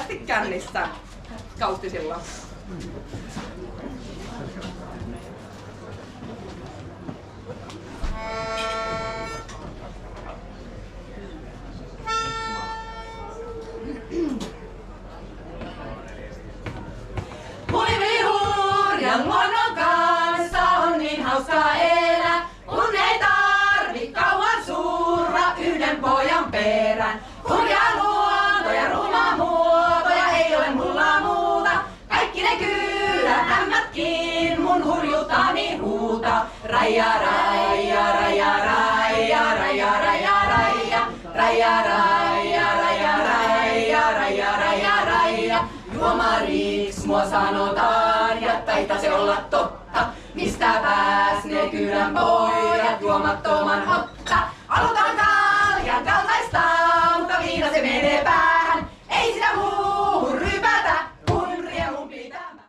nopeasti kännissä kaustisilla. Hulivihurjan luonnon kanssa on niin hauska elää, kun ei tarvi kauan surra yhden pojan perään. Hurja luonto ja ruma muoto ja ei ole mulla muuta, kaikki ne kyllä hämmätkin mun hurjuutani huuta. Raija, raija, raija, raija, raija, raija, raija, raija, raija, raija, raija, raija, raija, raija. Juomariks mua sanotaan ja taitaisi olla totta, mistä pääs ne kylän pojat juomattoman otta. Aloitan kaljan kaltaista, mutta viina se menee päähän, ei sitä muuhun rypätä, kun riemun pitämä.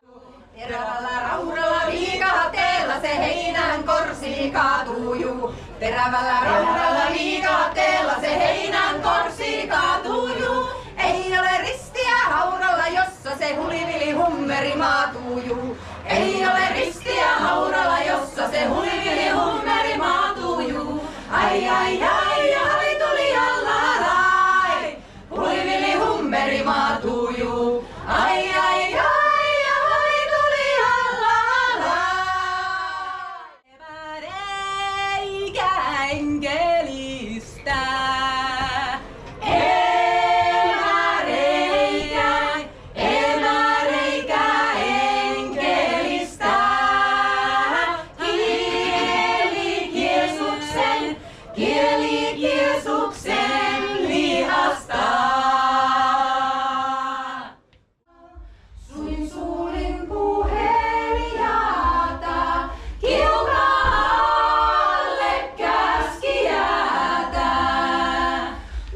Terävällä rauralla viikahatteella se heinän korsi kaatuu juu. Terävällä rauralla viikahatteella se heinän korsi kaatuu juu. Ei ole ristiä hauralla, jossa se hulivili hummeri maatuu juu. Ei ole ristiä hauralla, jossa se hulivili hummeri maatuu juu. Ai ai ai, ai tuli allalai, hulivili hummeri maatuu juu. Ai ai ai, ai tuli allalai. Eikä enkelistä. Kieli Jeesuksen lihasta. Suin suulin puhelijata, kiukaalle käskijätä,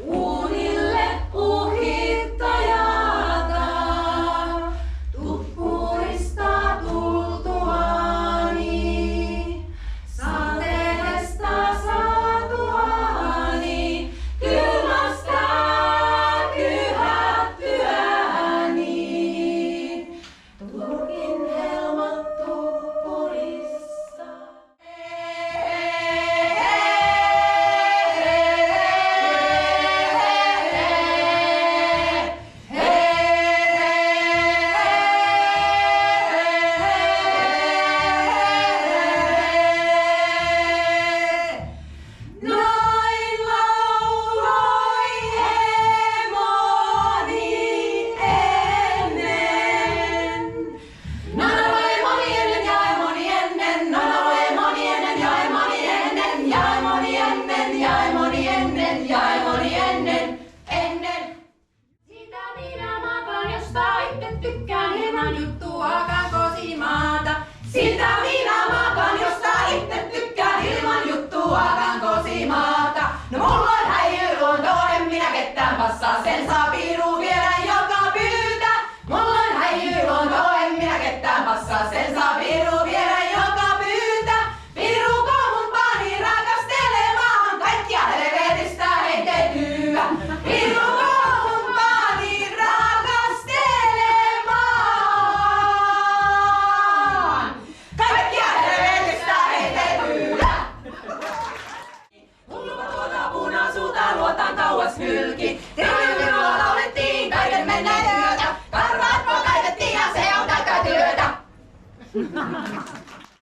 uunille uhittajata, tuppurista tultuani, sateesta tykkään hieman juttuakaan kosimaata. Siltä minä makan, josta itse tykkään ilman juttuakaan kosimaata. No mulla on häijyluonto, en minä ketään passaa, sen saa piiru viedä joka pyytä. Mulla on häijyluonto, en minä ketään passaa, sen saa piiru viedä joka pyytä. Piiru komumpaani rakastelemaan, kaikkia helvetistä heitettyä. Piiru komumpaani rakastelemaan, kaikkia helvetistä heitettyä. Hullupa tuota punaisuutta luotaan kauas hylki. Tiruilla laulettiin kaiken menneen yötä. Karvaat kaivettiin ja se on tätä työtä.